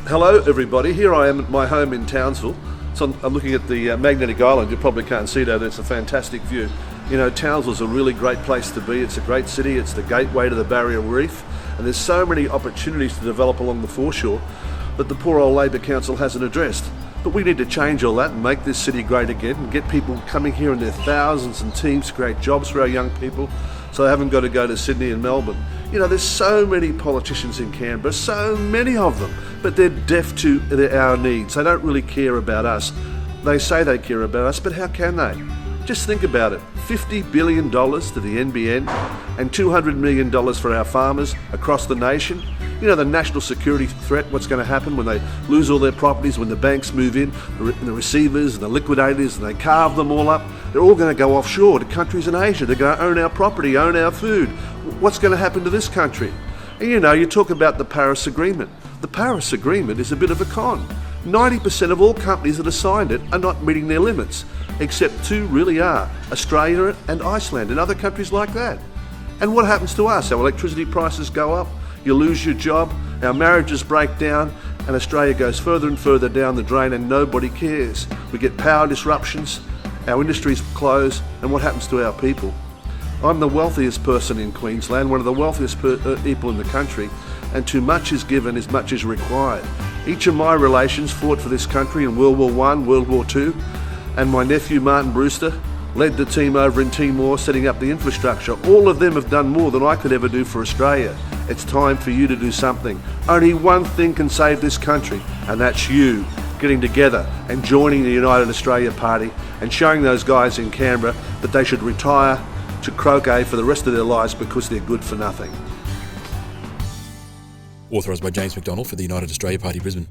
Hello everybody, here I am at my home in Townsville. So I'm looking at the magnetic island. You probably can't see that, it's a fantastic view. You know, Townsville's a really great place to be. It's a great city, it's the gateway to the Barrier Reef, and there's so many opportunities to develop along the foreshore that the poor old Labor Council hasn't addressed. But we need to change all that and make this city great again and get people coming here in their thousands and teams to create jobs for our young people so they haven't got to go to Sydney and Melbourne. You know, there's so many politicians in Canberra, so many of them, but they're deaf to our needs. They don't really care about us. They say they care about us, but how can they? Just think about it. $50 billion to the NBN and $200 million for our farmers across the nation. You know, the national security threat, what's going to happen when they lose all their properties, when the banks move in, the receivers and the liquidators, and they carve them all up. They're all going to go offshore to countries in Asia. They're going to own our property, own our food. What's going to happen to this country? And you know, you talk about the Paris Agreement. The Paris Agreement is a bit of a con. 90% of all companies that have signed it are not meeting their limits, except two really are, Australia and Iceland and other countries like that. And what happens to us? Our electricity prices go up, you lose your job, our marriages break down, and Australia goes further and further down the drain and nobody cares. We get power disruptions, our industries close, and what happens to our people? I'm the wealthiest person in Queensland, one of the wealthiest people in the country, and too much is given as much is required. Each of my relations fought for this country in World War I, World War II, and my nephew Martin Brewster led the team over in Timor setting up the infrastructure. All of them have done more than I could ever do for Australia. It's time for you to do something. Only one thing can save this country, and that's you getting together and joining the United Australia Party and showing those guys in Canberra that they should retire to croquet for the rest of their lives because they're good for nothing. Authorised by James McDonald for the United Australia Party, Brisbane.